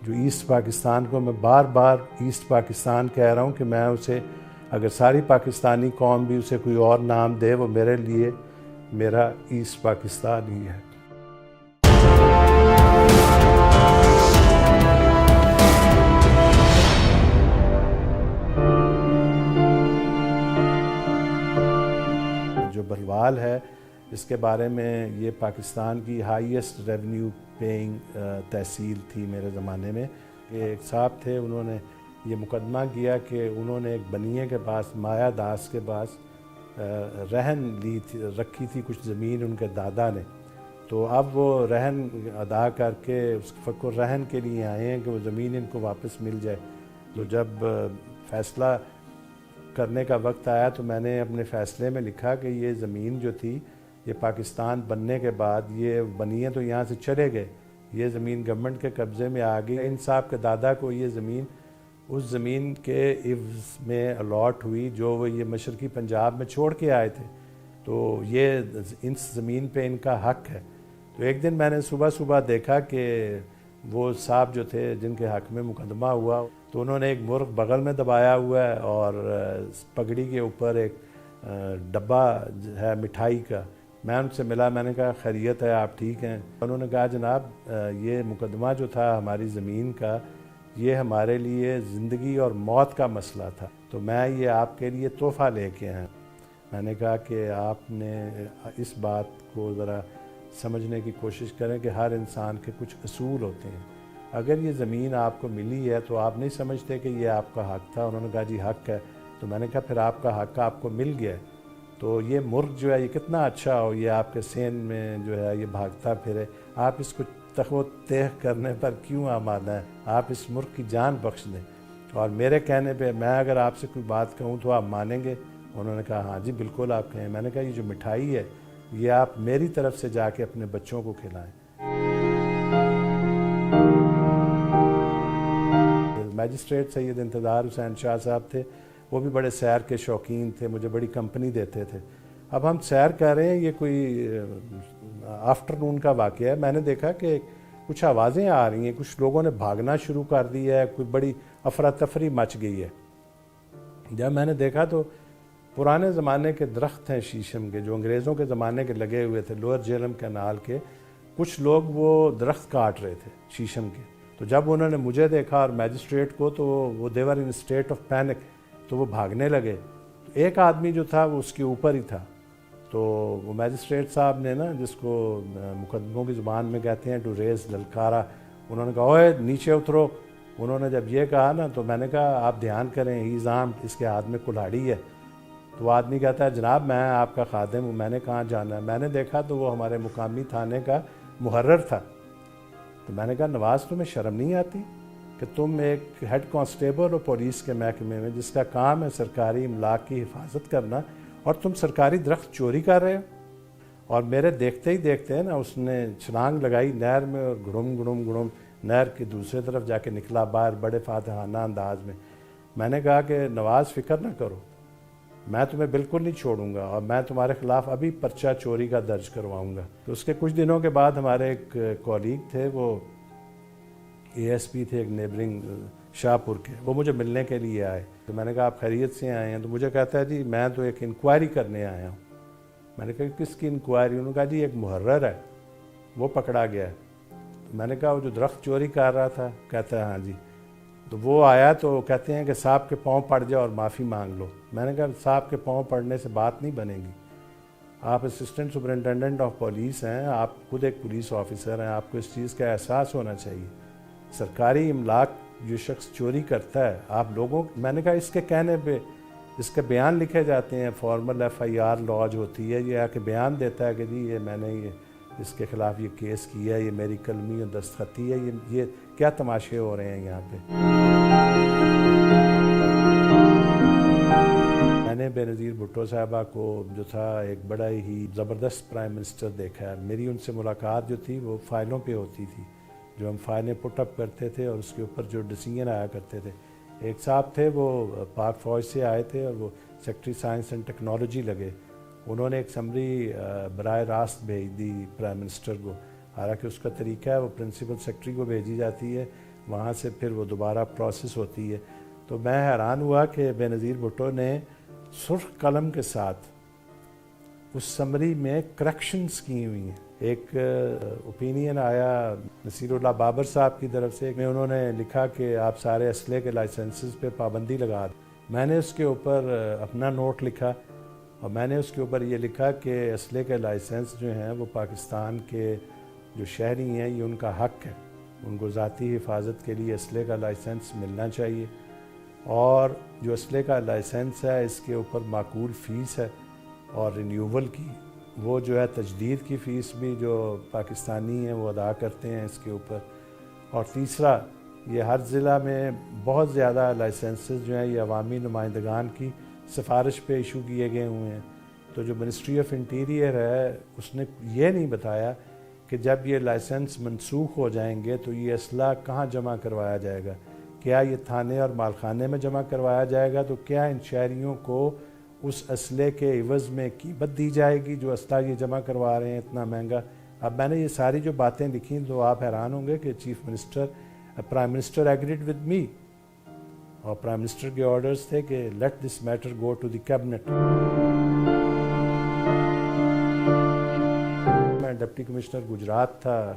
جو ایسٹ پاکستان کو میں بار بار ایسٹ پاکستان کہہ رہا ہوں کہ میں اسے اگر ساری پاکستانی قوم بھی اسے کوئی اور نام دے وہ میرے لیے میرا ایسٹ پاکستان ہی ہے۔ جو بلوال ہے اس کے بارے میں یہ پاکستان کی ہائیسٹ ریونیو پیئنگ تحصیل تھی میرے زمانے میں۔ ایک صاحب تھے انہوں نے یہ مقدمہ کیا کہ انہوں نے ایک بنیے کے پاس مایا داس کے پاس رہن لی تھی رکھی تھی کچھ زمین ان کے دادا نے، تو اب وہ رہن ادا کر کے اس فکر رہن کے لیے آئے ہیں کہ وہ زمین ان کو واپس مل جائے۔ تو جب فیصلہ کرنے کا وقت آیا تو میں نے اپنے فیصلے میں لکھا کہ یہ زمین جو تھی یہ پاکستان بننے کے بعد یہ بنیے تو یہاں سے چلے گئے، یہ زمین گورنمنٹ کے قبضے میں آ گئی۔ ان صاحب کے دادا کو یہ زمین اس زمین کے عوض میں الاٹ ہوئی جو وہ یہ مشرقی پنجاب میں چھوڑ کے آئے تھے، تو یہ اس زمین پہ ان کا حق ہے۔ تو ایک دن میں نے صبح دیکھا کہ وہ صاحب جو تھے جن کے حق میں مقدمہ ہوا تو انہوں نے ایک مرغ بغل میں دبایا ہوا ہے اور پگڑی کے اوپر ایک ڈبہ ہے مٹھائی کا۔ میں ان سے ملا، میں نے کہا خیریت ہے، آپ ٹھیک ہیں؟ انہوں نے کہا جناب یہ مقدمہ جو تھا ہماری زمین کا یہ ہمارے لیے زندگی اور موت کا مسئلہ تھا، تو میں یہ آپ کے لیے تحفہ لے کے آیا۔ میں نے کہا کہ آپ نے اس بات کو ذرا سمجھنے کی کوشش کریں کہ ہر انسان کے کچھ اصول ہوتے ہیں، اگر یہ زمین آپ کو ملی ہے تو آپ نہیں سمجھتے کہ یہ آپ کا حق تھا؟ انہوں نے کہا جی حق ہے۔ تو میں نے کہا پھر آپ کا حق آپ کو مل گیا ہے، تو یہ مرغ جو ہے یہ کتنا اچھا ہو، یہ آپ کے سین میں جو ہے یہ بھاگتا پھرے، آپ اس کو تخ و تیغ کرنے پر کیوں آمادہ ہیں؟ آپ اس مرغ کی جان بخش دیں، اور میرے کہنے پہ میں اگر آپ سے کوئی بات کہوں تو آپ مانیں گے؟ انہوں نے کہا ہاں جی بالکل آپ کہیں۔ میں نے کہا یہ جو مٹھائی ہے یہ آپ میری طرف سے جا کے اپنے بچوں کو کھلائیں۔ میجسٹریٹ سید انتظار حسین شاہ صاحب تھے، وہ بھی بڑے سیر کے شوقین تھے، مجھے بڑی کمپنی دیتے تھے۔ اب ہم سیر کر رہے ہیں، یہ کوئی آفٹرنون کا واقعہ ہے، میں نے دیکھا کہ کچھ آوازیں آ رہی ہیں، کچھ لوگوں نے بھاگنا شروع کر دیا ہے، کوئی بڑی افراتفری مچ گئی ہے۔ جب میں نے دیکھا تو پرانے زمانے کے درخت ہیں شیشم کے جو انگریزوں کے زمانے کے لگے ہوئے تھے لوئر جہلم کینال کے، کچھ لوگ وہ درخت کاٹ رہے تھے شیشم کے۔ تو جب انہوں نے مجھے دیکھا اور میجسٹریٹ کو تو وہ دیور ان اسٹیٹ آف پینک، تو وہ بھاگنے لگے۔ ایک آدمی جو تھا وہ اس کے اوپر ہی تھا، تو وہ میجسٹریٹ صاحب نے نا جس کو مقدموں کی زبان میں کہتے ہیں ٹو ریز للکارا، انہوں نے کہا اوئے نیچے اترو۔ انہوں نے جب یہ کہا نا تو میں نے کہا آپ دھیان کریں ہی زام، اس کے ہاتھ میں کلہاڑی ہے۔ تو وہ آدمی کہتا ہے جناب میں آپ کا خادم ہوں، میں نے کہاں جانا ہے؟ میں نے دیکھا تو وہ ہمارے مقامی تھانے کا محرر تھا۔ تو میں نے کہا نواز تمہیں شرم نہیں آتی کہ تم ایک ہیڈ کانسٹیبل ہو پولیس کے محکمے میں جس کا کام ہے سرکاری املاک کی حفاظت کرنا، اور تم سرکاری درخت چوری کر رہے ہو؟ اور میرے دیکھتے ہی دیکھتے نا اس نے چھلانگ لگائی نہر میں اور گڑم نہر کی دوسرے طرف جا کے نکلا باہر بڑے فاتحانہ انداز میں۔ میں نے کہا کہ نواز فکر نہ کرو، میں تمہیں بالکل نہیں چھوڑوں گا، اور میں تمہارے خلاف ابھی پرچہ چوری کا درج کرواؤں گا۔ تو اس کے کچھ دنوں کے بعد ہمارے ایک کولیگ تھے، وہ اے ایس پی تھے ایک نیبرنگ شاہپور کے، وہ مجھے ملنے کے لیے آئے۔ تو میں نے کہا آپ خیریت سے آئے ہیں؟ تو مجھے کہتا ہے جی میں تو ایک انکوائری کرنے آیا ہوں۔ میں نے کہا کس کی انکوائری؟ انہوں نے کہا جی ایک محرر ہے وہ پکڑا گیا ہے۔ تو میں نے کہا وہ جو درخت چوری کر رہا تھا؟ کہتا ہے ہاں جی۔ تو وہ آیا تو کہتے ہیں کہ صاحب کے پاؤں پڑ جائے اور معافی مانگ لو۔ میں نے کہا صاحب کے پاؤں پڑنے سے بات نہیں بنے گی، آپ اسسٹنٹ سپرنٹینڈنٹ آف پولیس ہیں، آپ خود ایک پولیس آفیسر ہیں، آپ کو اس چیز کا احساس ہونا چاہیے۔ سرکاری املاک جو شخص چوری کرتا ہے آپ لوگوں، میں نے کہا اس کے کہنے پہ اس کے بیان لکھے جاتے ہیں، فارمل ایف آئی آر لاج ہوتی ہے، یہ آ کے بیان دیتا ہے کہ جی یہ میں نے اس کے خلاف یہ کیس کیا ہے، یہ میری قلمی اور دستخطی ہے، یہ کیا تماشے ہو رہے ہیں یہاں پہ؟ میں نے بے نظیر بھٹو صاحبہ کو جو تھا ایک بڑا ہی زبردست پرائم منسٹر دیکھا ہے۔ میری ان سے ملاقات جو تھی وہ فائلوں پہ ہوتی تھی، جو ہم فائلیں پٹ اپ کرتے تھے اور اس کے اوپر جو ڈیسیژن آیا کرتے تھے۔ ایک صاحب تھے وہ پاک فوج سے آئے تھے اور وہ سیکٹری سائنس اینڈ ٹیکنالوجی لگے، انہوں نے ایک سمری براہ راست بھیج دی پرائم منسٹر کو، حالانکہ اس کا طریقہ ہے وہ پرنسپل سیکرٹری کو بھیجی جاتی ہے، وہاں سے پھر وہ دوبارہ پروسیس ہوتی ہے. تو میں حیران ہوا کہ بے نظیر بھٹو نے سرخ قلم کے ساتھ اس سمری میں کریکشنز کی ہوئی ہیں. ایک اوپینین آیا نصیر اللہ بابر صاحب کی طرف سے، میں انہوں نے لکھا کہ آپ سارے اسلحے کے لائسنسز پہ پابندی لگا دیں. میں نے اس کے اوپر اپنا نوٹ لکھا اور میں نے اس کے اوپر یہ لکھا کہ اسلحے کے لائسنس جو ہیں وہ پاکستان کے جو شہری ہیں یہ ان کا حق ہے، ان کو ذاتی حفاظت کے لیے اسلحے کا لائسنس ملنا چاہیے، اور جو اسلحے کا لائسنس ہے اس کے اوپر معقول فیس ہے، اور رینیول کی وہ جو ہے تجدید کی فیس بھی جو پاکستانی ہیں وہ ادا کرتے ہیں اس کے اوپر. اور تیسرا، یہ ہر ضلع میں بہت زیادہ لائسنسز جو ہیں یہ عوامی نمائندگان کی سفارش پہ ایشو کیے گئے ہوئے ہیں. تو جو منسٹری آف انٹیریئر ہے اس نے یہ نہیں بتایا کہ جب یہ لائسنس منسوخ ہو جائیں گے تو یہ اسلحہ کہاں جمع کروایا جائے گا. کیا یہ تھانے اور مالخانے میں جمع کروایا جائے گا؟ تو کیا ان شہریوں کو اس اسلحے کے عوض میں قیمت دی جائے گی جو اسلحہ یہ جمع کروا رہے ہیں اتنا مہنگا؟ اب میں نے یہ ساری جو باتیں لکھیں تو آپ حیران ہوں گے کہ prime minister agreed with me, اور پرائم منسٹر کے آرڈرز تھے کہ let this matter go to the cabinet. میں ڈپٹی کمشنر گجرات تھا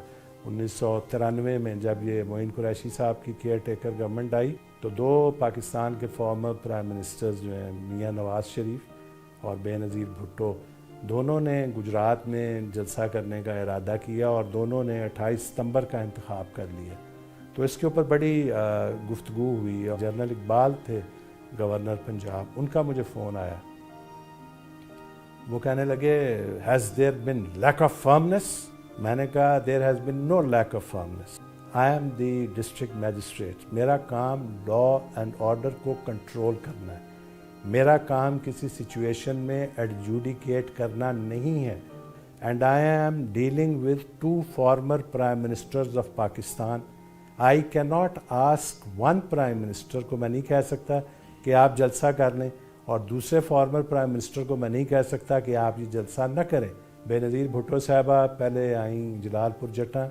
1993 میں، جب یہ معین قریشی صاحب کی کیئر ٹیکر گورنمنٹ آئی تو دو پاکستان کے فارمر پرائم منسٹرز جو ہیں میاں نواز شریف اور بے نظیر بھٹو، دونوں نے گجرات میں جلسہ کرنے کا ارادہ کیا اور دونوں نے 28 ستمبر کا انتخاب کر لیا. تو اس کے اوپر بڑی گفتگو ہوئی، اور جنرل اقبال تھے گورنر پنجاب، ان کا مجھے فون آیا. وہ کہنے لگے has there been lack of performance? میں نے کہا there has been no lack of performance. I am the district magistrate, میرا کام لا اینڈ آرڈر کو کنٹرول کرنا ہے، میرا کام کسی سچویشن میں ایڈجوڈیکیٹ کرنا نہیں ہے. And I am dealing with 2 former prime ministers of Pakistan. I کی not ask one prime minister کو میں نہیں کہہ سکتا کہ آپ جلسہ کر لیں، اور دوسرے فارمر پرائم منسٹر کو میں نہیں کہہ سکتا کہ آپ یہ جلسہ نہ کریں. بے نظیر بھٹو صاحبہ پہلے آئیں جلال پور جٹاں،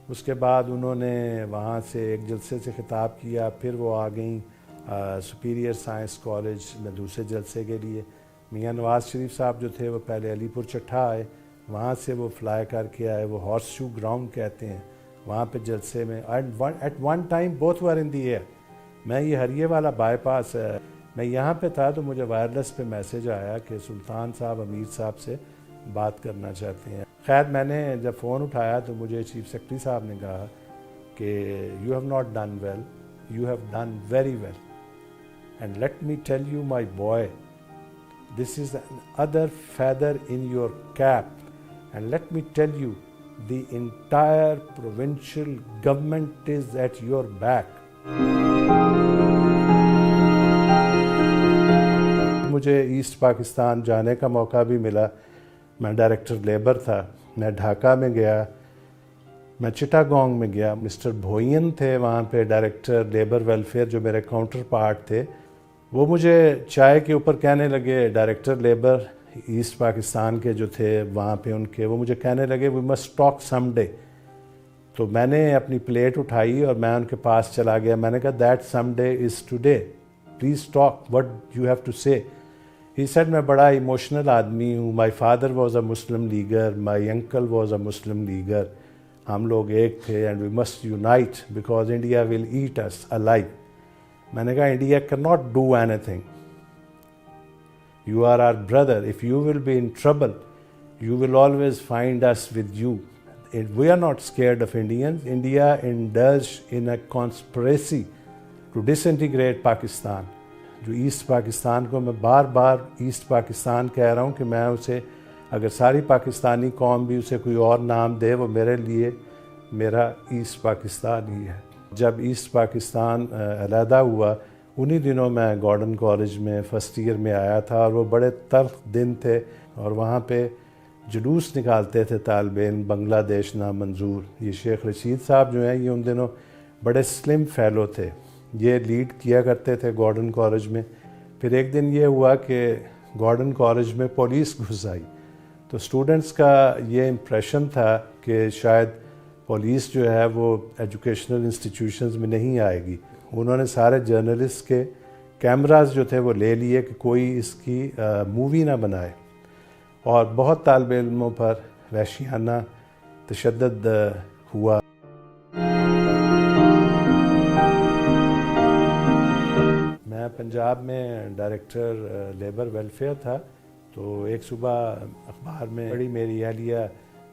اس کے بعد انہوں نے وہاں سے ایک جلسے سے خطاب کیا، پھر وہ آ گئیں سپیریئر سائنس کالج میں دوسرے جلسے کے لیے. میاں نواز شریف صاحب جو تھے وہ پہلے علی پور چٹھا آئے، وہاں سے وہ فلائی کر کے آئے، وہ ہارس شو گراؤنڈ کہتے ہیں، وہاں پہ جلسے میں at one time both were in the air. میں یہ ہریے والا بائی پاس ہے، میں یہاں پہ تھا تو مجھے وائرلیس پہ میسیج آیا کہ سلطان صاحب امیر صاحب سے بات کرنا چاہتے ہیں. خیر میں نے جب فون اٹھایا تو مجھے چیف سیکرٹری صاحب نے کہا کہ you have not done well, you have done very well, and let me tell you my boy, this is another feather in your cap, and let me tell you, the entire provincial government is at your back. مجھے asset Pakistan جانے کا موقع بھی ملا. میں director labour تھا، میں ڈھاکہ میں گیا، میں چٹاگونگ میں گیا. مسٹر بھوئین تھے وہاں پہ ڈائریکٹر لیبر ویلفیئر جو میرے کاؤنٹر پارٹ تھے، وہ مجھے چائے کے اوپر کہنے لگے، ڈائریکٹر لیبر ایسٹ پاکستان کے جو تھے وہاں پہ ان کے، وہ مجھے کہنے لگے we must talk some day. تو میں نے اپنی پلیٹ اٹھائی اور میں ان کے پاس چلا گیا. میں نے کہا that some day is today, please talk what you have to say. He said میں بڑا ایموشنل آدمی ہوں، my father was a Muslim Leaguer, my uncle was a Muslim Leaguer, ہم لوگ ایک تھے، and we must unite because India will eat us alive. میں نے کہا India can not do anything, you are our brother, if you will be in trouble you will always find us with you. We are not scared of Indians. India indulged in a conspiracy to disintegrate Pakistan. جو East Pakistan کو میں بار بار asset Pakistan کہہ رہا ہوں کہ میں اسے، اگر ساری پاکستانی قوم بھی اسے کوئی اور نام دے، وہ میرے لیے میرا ایسٹ پاکستان ہی ہے. جب ایسٹ پاکستان علیحدہ ہوا انہی دنوں میں گارڈن کالج میں فرسٹ ایئر میں آیا تھا، اور وہ بڑے تلخ دن تھے، اور وہاں پہ جلوس نکالتے تھے طالب علم بنگلہ دیش نامنظور. یہ شیخ رشید صاحب جو ہیں یہ ان دنوں بڑے سلم فیلو تھے، یہ لیڈ کیا کرتے تھے گارڈن کالج میں. پھر ایک دن یہ ہوا کہ گارڈن کالج میں پولیس گھس آئی، تو اسٹوڈنٹس کا یہ امپریشن تھا کہ شاید پولیس جو ہے وہ ایجوکیشنل انسٹیٹیوشنز میں نہیں آئے گی. انہوں نے سارے جرنلسٹ کے کیمراز جو تھے وہ لے لیے کہ کوئی اس کی مووی نہ بنائے, اور بہت طالب علموں پر وحشیانہ تشدد ہوا. میں پنجاب میں ڈائریکٹر لیبر ویلفیئر تھا, تو ایک صبح اخبار میں پڑھی, میری اہلیہ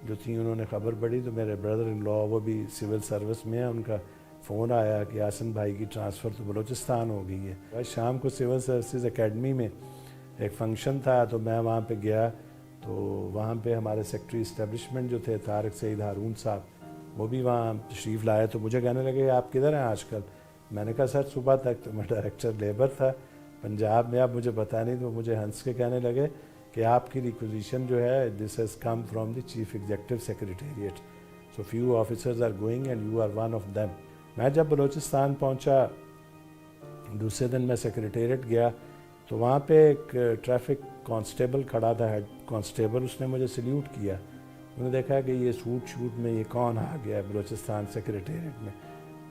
جو تھیں انہوں نے خبر پڑھی, تو میرے بردر ان لا وہ بھی سول سروس میں ہیں, ان کا فون آیا کہ آسن بھائی کی ٹرانسفر تو بلوچستان ہو گئی ہے. آج شام کو سول سروسز اکیڈمی میں ایک فنکشن تھا, تو میں وہاں پہ گیا, تو وہاں پہ ہمارے سیکٹری اسٹیبلشمنٹ جو تھے طارق سعید ہارون صاحب, وہ بھی وہاں تشریف لائے. تو مجھے کہنے لگے آپ کدھر ہیں آج کل؟ میں نے کہا سر صبح تک تو میں ڈائریکٹر لیبر تھا پنجاب میں, اب مجھے پتہ نہیں. تو مجھے ہنس کے کہنے لگے کہ آپ کی ریکوزیشن جو ہے this has come from the chief executive secretariat, so few officers are going and you are one of them. میں جب بلوچستان پہنچا, دوسرے دن میں سیکریٹریٹ گیا, تو وہاں پہ ایک ٹریفک کانسٹیبل کھڑا تھا, ہیڈ کانسٹیبل. اس نے مجھے سلیوٹ کیا. انہوں نے دیکھا کہ یہ سوٹ شوٹ میں یہ کون آ گیا ہے بلوچستان سیکریٹریٹ میں.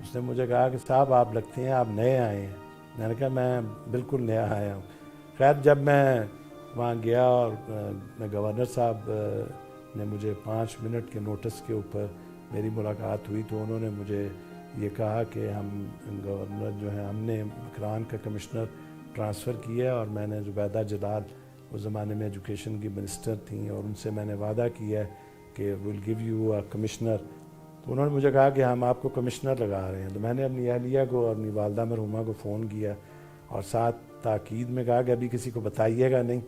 اس نے مجھے کہا کہ صاحب آپ لگتے ہیں آپ نئے آئے ہیں. میں نے کہا میں بالکل نیا آیا ہوں. خیر جب میں وہاں گیا اور گورنر صاحب نے مجھے 5 منٹ کے نوٹس کے اوپر میری ملاقات ہوئی, تو انہوں نے مجھے یہ کہا کہ ہم گورنر جو ہیں, ہم نے مکران کا کمشنر ٹرانسفر کیا, اور میں نے زبیدہ جلال اس زمانے میں ایجوکیشن کی منسٹر تھیں, اور ان سے میں نے وعدہ کیا کہ we'll give you a commissioner. تو انہوں نے مجھے کہا کہ ہم آپ کو کمشنر لگا رہے ہیں. تو میں نے اپنی اہلیہ کو اور اپنی والدہ مرحومہ کو فون کیا, اور ساتھ تاکید میں کہا کہ ابھی کسی کو بتائیے گا نہیں,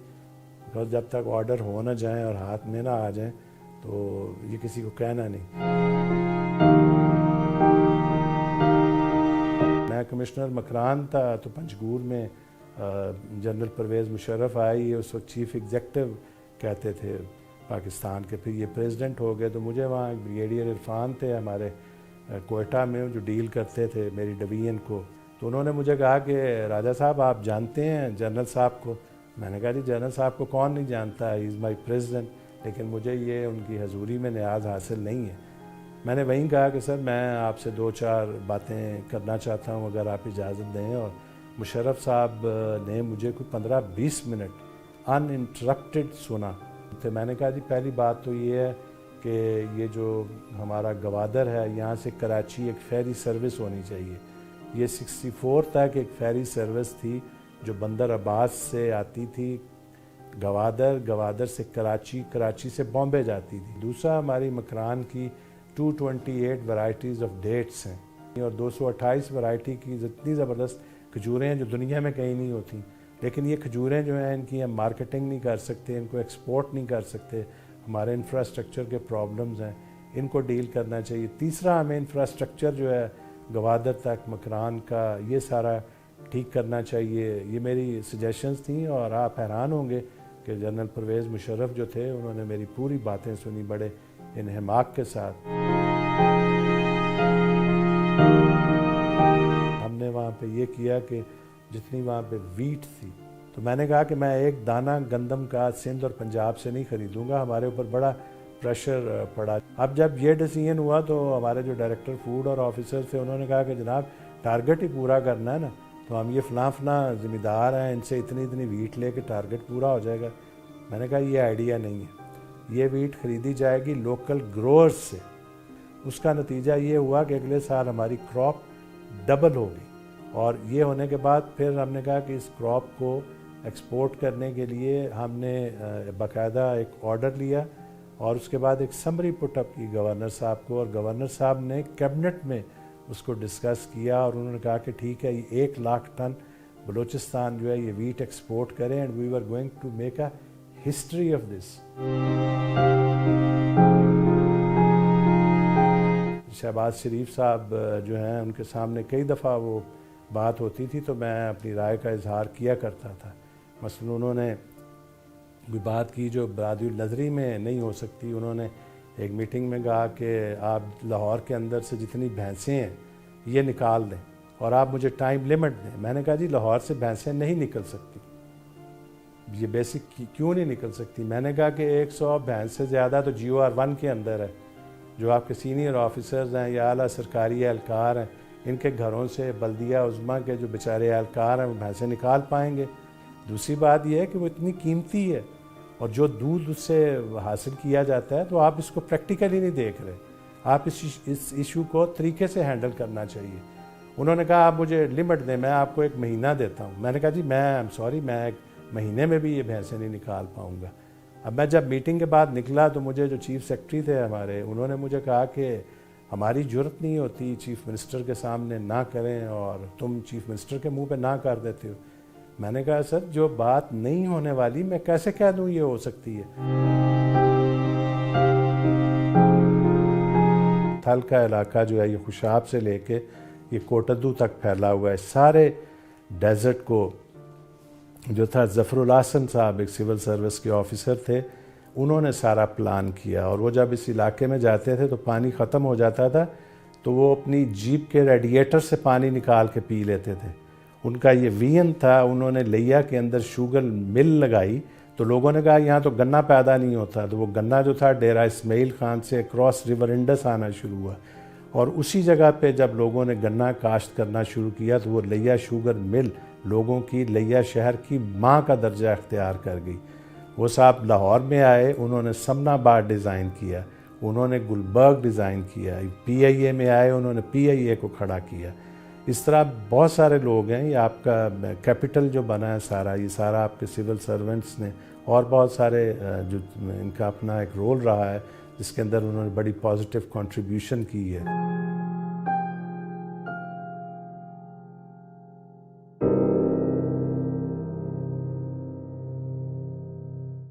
بیکاز جب تک آرڈر ہو نہ جائیں اور ہاتھ میں نہ آ جائیں تو یہ کسی کو کہنا نہیں. میں کمشنر مکران تھا, تو پنجگور میں جنرل پرویز مشرف آئی, یہ اس وقت چیف ایگزیکٹو کہتے تھے پاکستان کے, پھر یہ پریزیڈنٹ ہو گئے. تو مجھے وہاں بریگیڈیئر عرفان تھے ہمارے کوئٹہ میں جو ڈیل کرتے تھے میری ڈویژن کو, تو انہوں نے مجھے کہا کہ راجہ صاحب آپ جانتے ہیں جنرل صاحب کو؟ میں نے کہا جی جنرل صاحب کو کون نہیں جانتا, ہی از مائی پریزیڈنٹ, لیکن مجھے یہ ان کی حضوری میں نیاز حاصل نہیں ہے. میں نے وہیں کہا کہ سر میں آپ سے 2-4 باتیں کرنا چاہتا ہوں اگر آپ اجازت دیں, اور مشرف صاحب نے مجھے کوئی 15-20 منٹ ان انٹرپٹیڈ سنا. تو میں نے کہا جی پہلی بات تو یہ ہے کہ یہ جو ہمارا گوادر ہے یہاں سے کراچی ایک فیری سروس ہونی چاہیے. یہ 64 تک ایک فیری سروس تھی جو بندر عباس سے آتی تھی گوادر, گوادر سے کراچی, کراچی سے بامبے جاتی تھی. دوسرا ہماری مکران کی 228 ورائٹیز آف ڈیٹس ہیں, اور 228 ورائٹی کی اتنی زبردست کھجوریں ہیں جو دنیا میں کہیں نہیں ہوتی. لیکن یہ کھجوریں جو ہیں ان کی ہم مارکیٹنگ نہیں کر سکتے, ان کو ایکسپورٹ نہیں کر سکتے, ہمارے انفراسٹرکچر کے پرابلمز ہیں, ان کو ڈیل کرنا چاہیے. تیسرا ہمیں انفراسٹرکچر جو ہے گوادر تک مکران کا یہ سارا ٹھیک کرنا چاہیے. یہ میری سجیشنز تھیں, اور آپ حیران ہوں گے کہ جنرل پرویز مشرف جو تھے انہوں نے میری پوری باتیں سنی بڑے انہماک کے ساتھ. ہم نے وہاں پہ یہ کیا کہ جتنی وہاں پہ ویٹ تھی, تو میں نے کہا کہ میں ایک دانہ گندم کا سندھ اور پنجاب سے نہیں خریدوں گا, ہمارے اوپر بڑا پریشر پڑا. اب جب یہ ڈیسیژن ہوا تو ہمارے جو ڈائریکٹر فوڈ اور آفیسر تھے انہوں نے کہا کہ جناب ٹارگٹ ہی پورا کرنا ہے نا, تو ہم یہ فلاں ذمہ دار ہیں, ان سے اتنی ویٹ لے کے ٹارگٹ پورا ہو جائے گا. میں نے کہا یہ آئیڈیا نہیں ہے, یہ ویٹ خریدی جائے گی لوکل گروئرز سے. اس کا نتیجہ یہ ہوا کہ اگلے سال ہماری کراپ ڈبل ہو گئی, اور یہ ہونے کے بعد پھر ہم نے کہا کہ اس کراپ کو ایکسپورٹ کرنے کے لیے ہم نے باقاعدہ ایک آرڈر لیا, اور اس کے بعد ایک سمری پٹ اپ کی گورنر صاحب کو, اور گورنر صاحب نے کیبنٹ میں اس کو ڈسکس کیا, اور انہوں نے کہا کہ ٹھیک ہے یہ 1 لاکھ ٹن بلوچستان جو ہے یہ ویٹ ایکسپورٹ کریں, and we are going to make a history of this. Shahbaz Sharif صاحب جو ہیں ان کے سامنے کئی دفعہ وہ بات ہوتی تھی تو میں اپنی رائے کا اظہار کیا کرتا تھا. مثلا انہوں نے کوئی بات کی جو برادری النظری میں نہیں ہو سکتی. انہوں نے ایک میٹنگ میں کہا کہ آپ لاہور کے اندر سے جتنی بھینسیں ہیں یہ نکال دیں اور آپ مجھے ٹائم لمٹ دیں. میں نے کہا جی لاہور سے بھینسیں نہیں نکل سکتی. یہ بیسک کیوں نہیں نکل سکتی؟ میں نے کہا کہ 100 بھینس سے زیادہ تو GOR 1 کے اندر ہے. جو آپ کے سینئر آفیسرز ہیں یا اعلیٰ سرکاری اہلکار ہیں، ان کے گھروں سے بلدیہ عظمیٰ کے جو بیچارے اہلکار ہیں وہ بھینسیں نکال پائیں گے؟ دوسری بات یہ ہے کہ وہ اتنی قیمتی ہے اور جو دودھ اس سے حاصل کیا جاتا ہے، تو آپ اس کو پریکٹیکلی نہیں دیکھ رہے. آپ اس ایشو کو طریقے سے ہینڈل کرنا چاہیے. انہوں نے کہا آپ مجھے لمٹ دیں، میں آپ کو 1 مہینہ دیتا ہوں. میں نے کہا جی میں سوری، میں 1 مہینے میں بھی یہ بھینسیں نہیں نکال پاؤں گا. اب میں جب میٹنگ کے بعد نکلا تو مجھے جو چیف سیکرٹری تھے ہمارے، انہوں نے مجھے کہا کہ ہماری جرت نہیں ہوتی چیف منسٹر کے سامنے نہ کریں، اور تم چیف منسٹر کے منہ پہ نہ کر دیتے ہو. میں نے کہا سر جو بات نہیں ہونے والی میں کیسے کہہ دوں یہ ہو سکتی ہے. تھل کا علاقہ جو ہے یہ خوشاب سے لے کے یہ کوٹدو تک پھیلا ہوا ہے. سارے ڈیزرٹ کو جو تھا ظفر الحسن صاحب ایک سول سروس کے آفیسر تھے، انہوں نے سارا پلان کیا. اور وہ جب اس علاقے میں جاتے تھے تو پانی ختم ہو جاتا تھا تو وہ اپنی جیپ کے ریڈیٹر سے پانی نکال کے پی لیتے تھے. ان کا یہ وین تھا. انہوں نے لیا کے اندر شوگر مل لگائی تو لوگوں نے کہا یہاں تو گنا پیدا نہیں ہوتا. تو وہ گنا جو تھا ڈیرہ اسماعیل خان سے کراس ریور انڈس آنا شروع ہوا، اور اسی جگہ پہ جب لوگوں نے گنا کاشت کرنا شروع کیا تو وہ لیا شوگر مل لوگوں کی لیا شہر کی ماں کا درجہ اختیار کر گئی. وہ صاحب لاہور میں آئے، انہوں نے سمنا بار ڈیزائن کیا، انہوں نے گلبرگ ڈیزائن کیا. پی آئی اے میں آئے، انہوں نے پی آئی اے کو کھڑا کیا. اس طرح بہت سارے لوگ ہیں. یہ آپ کا کیپٹل جو بنا ہے سارا، یہ سارا آپ کے سول سرونٹس نے، اور بہت سارے جو ان کا اپنا ایک رول رہا ہے جس کے اندر انہوں نے بڑی پازیٹیو کنٹریبیوشن کی ہے.